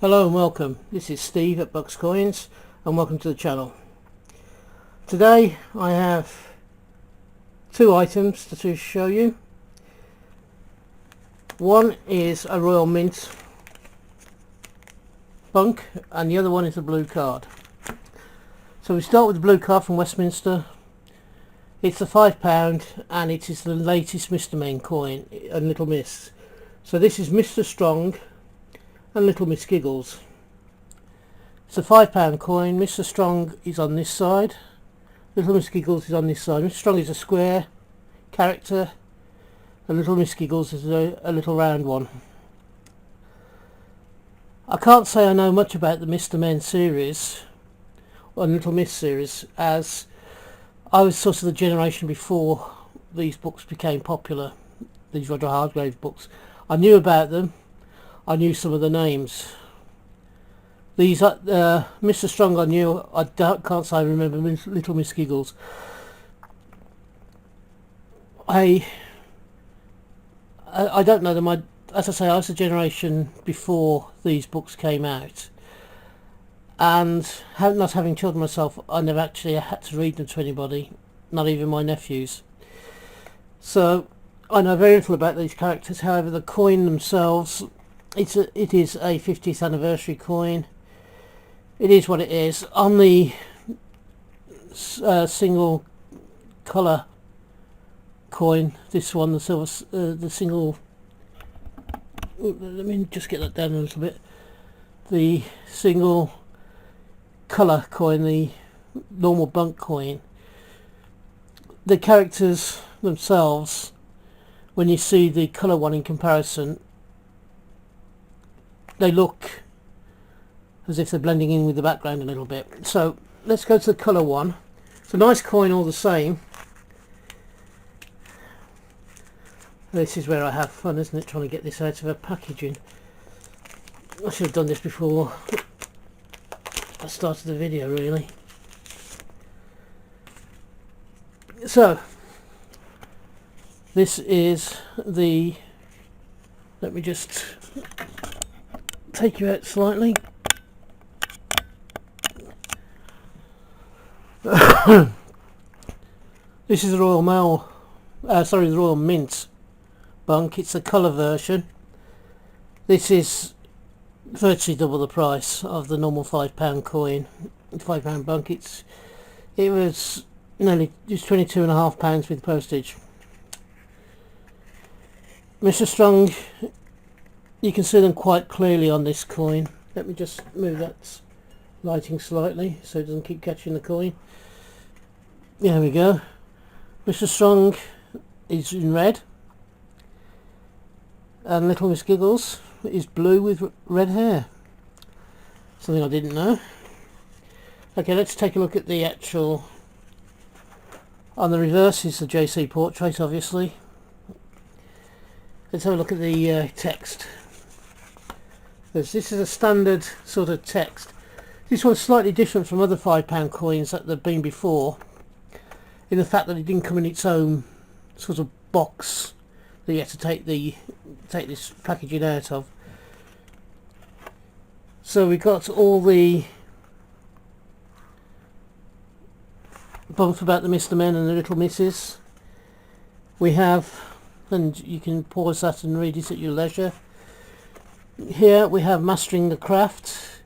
Hello and welcome. This is Steve at Bucks Coins and welcome to the channel. Today I have two items to show you. One is a Royal Mint bunk and the other one is a blue card. So we start with the blue card from Westminster. It's a £5 and it is the latest Mr. Men coin and Little Miss. So this is Mr. Strong and Little Miss Giggles. It's a £5 coin. Mr. Strong is on this side, Little Miss Giggles is on this side. Mr. Strong is a square character and Little Miss Giggles is a little round one. I can't say I know much about the Mr. Men series or Little Miss series, as I was sort of the generation before these books became popular, these Roger Hargrave books. I knew about them, I knew some of the names. These Mr. Strong I knew. Can't say I remember Little Miss Giggles. I don't know them. As I say, I was a generation before these books came out, and not having children myself, I never actually had to read them to anybody, not even my nephews. So I know very little about these characters. However, the coin themselves, it is a 50th anniversary coin. It is what it is. On the single colour coin, this one, the silver, the single. Let me just get that down a little bit. The single colour coin, the normal bunk coin. The characters themselves, when you see the colour one in comparison, they look as if they're blending in with the background a little bit. So let's go to the colour one. It's a nice coin all the same. This is where I have fun, isn't it, trying to get this out of a packaging. I should have done this before I started the video, really. So this is the, let me just take you out slightly. This is the Royal Mail, the Royal Mint bunk. It's the colour version. This is virtually double the price of the normal £5 coin, £5 bunk. It was nearly just £22.5 with postage. Mr. Strong, you can see them quite clearly on this coin. Let me just move that lighting slightly so it doesn't keep catching the coin. There we go. Mr. Strong is in red and Little Miss Giggles is blue with red hair. Something I didn't know. Okay, let's take a look at the actual. On the reverse is the JC portrait, obviously. Let's have a look at the text. This is a standard sort of text. This one's slightly different from other £5 coins that they've been before, in the fact that it didn't come in its own sort of box that you had to take this packaging out of. So we got all the bump about the Mr. Men and the Little Misses. We have, and you can pause that and read it at your leisure. Here we have Mastering the Craft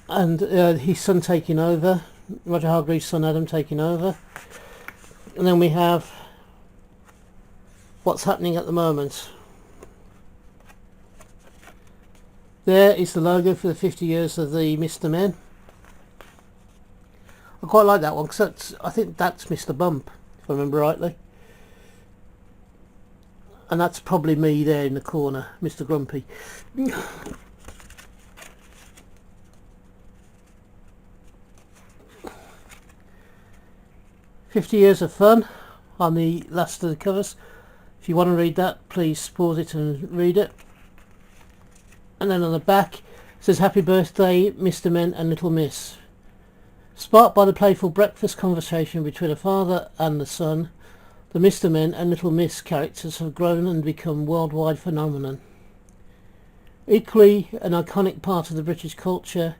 and his son taking over, Roger Hargreaves' son Adam taking over. And then we have what's happening at the moment. There is the logo for the 50 years of the Mr. Men. I quite like that one because I think that's Mr. Bump, if I remember rightly. And that's probably me there in the corner, Mr. Grumpy. 50 years of fun on the last of the covers. If you want to read that, please pause it and read it. And then on the back it says, "Happy birthday, Mr. Men and Little Miss." Sparked by the playful breakfast conversation between a father and the son, the Mr. Men and Little Miss characters have grown and become a worldwide phenomenon. Equally an iconic part of the British culture,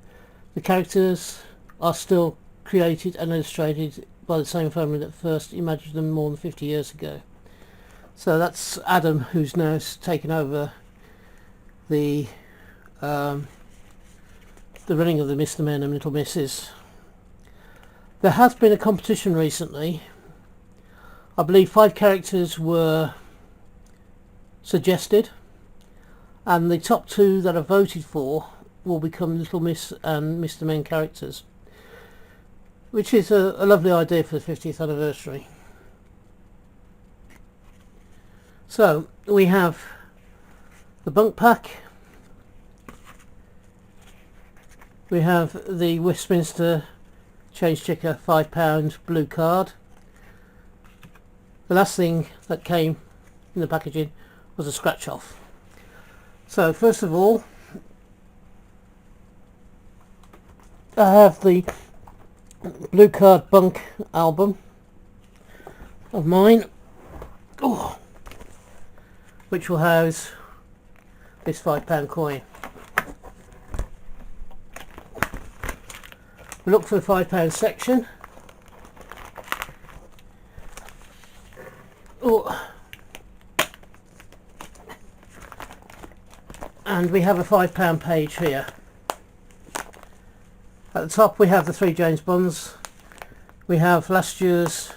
the characters are still created and illustrated by the same family that first imagined them more than 50 years ago. So that's Adam, who's now taken over the running of the Mr. Men and Little Misses. There has been a competition recently. I believe 5 characters were suggested, and the top 2 that are voted for will become Little Miss and Mr. Men characters, which is a lovely idea for the 50th anniversary. So we have the bunk pack, we have the Westminster change ticker £5 blue card. The last thing that came in the packaging was a scratch off. So first of all, I have the blue card bunk album of mine, which will house this £5 coin. We look for the £5 section. And we have a £5 page here. At the top we have the 3 James Bonds. We have last year's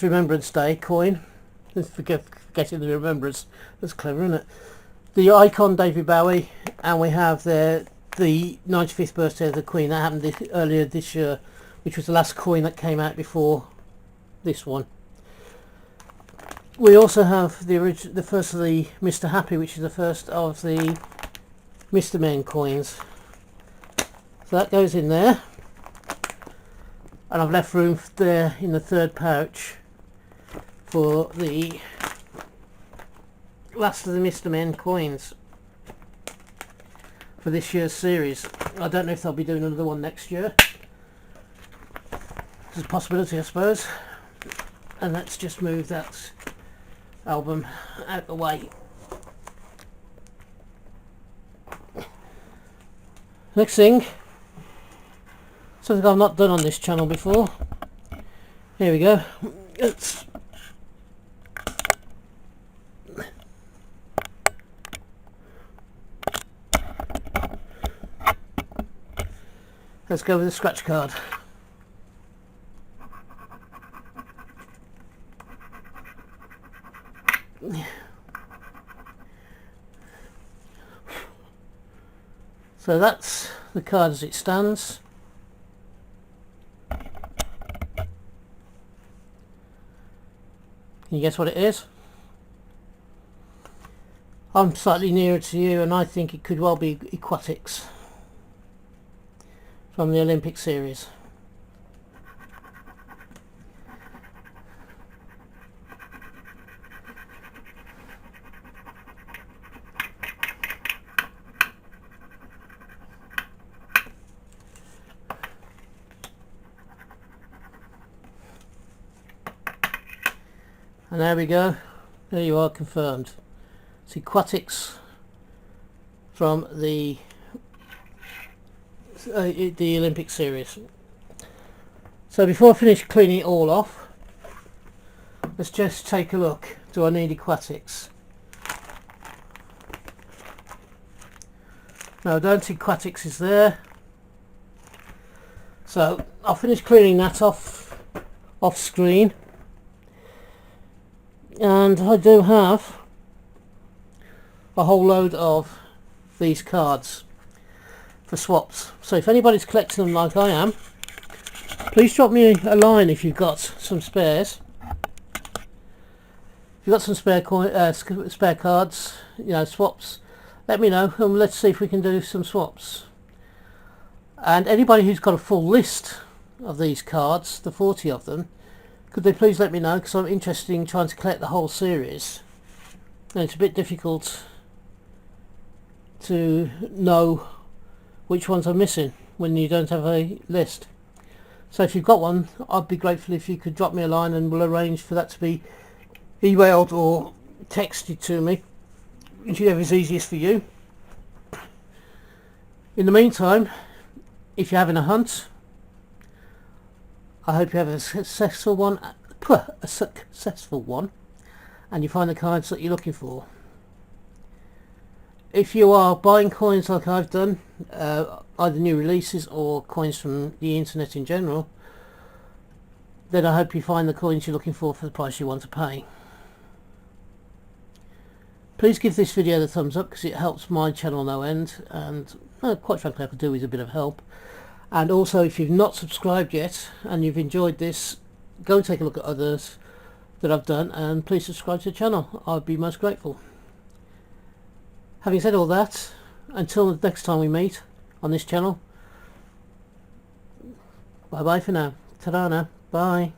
Remembrance Day coin. Forgetting the remembrance. That's clever, isn't it? The icon David Bowie, and we have the 95th birthday of the Queen. That happened earlier this year, which was the last coin that came out before this one. We also have the first of the Mr. Happy, which is the first of the Mr. Men coins. So that goes in there, and I've left room there in the 3rd pouch for the last of the Mr. Men coins for this year's series. I don't know if they'll be doing another one next year. There's a possibility, I suppose. And let's just move that album out the way. Next thing, something I've not done on this channel before. Here we go. Let's go with the scratch card. So that's the card as it stands. Can you guess what it is? I'm slightly nearer to you, and I think it could well be Aquatics from the Olympic series. And there we go. There you are, confirmed. It's Aquatics from the Olympic series. So before I finish cleaning it all off, let's just take a look. Do I need Aquatics? No, I don't think Aquatics is there. So I'll finish cleaning that off screen. And I do have a whole load of these cards for swaps. So if anybody's collecting them like I am, please drop me a line if you've got some spares. If you've got some spare cards, you know, swaps, let me know, and let's see if we can do some swaps. And anybody who's got a full list of these cards, the 40 of them, could they please let me know, because I'm interested in trying to collect the whole series, and it's a bit difficult to know which ones are missing when you don't have a list. So if you've got one, I'd be grateful if you could drop me a line, and we'll arrange for that to be emailed or text it to me, whichever is easiest for you. In the meantime, if you're having a hunt, I hope you have a successful one, and you find the cards that you're looking for. If you are buying coins like I've done, either new releases or coins from the internet in general, then I hope you find the coins you're looking for the price you want to pay. Please give this video the thumbs up because it helps my channel no end, and quite frankly I could do with a bit of help. And also, if you've not subscribed yet and you've enjoyed this, go and take a look at others that I've done, and please subscribe to the channel. I'd be most grateful. Having said all that, until the next time we meet on this channel, bye bye for now. Ta-da now. Bye.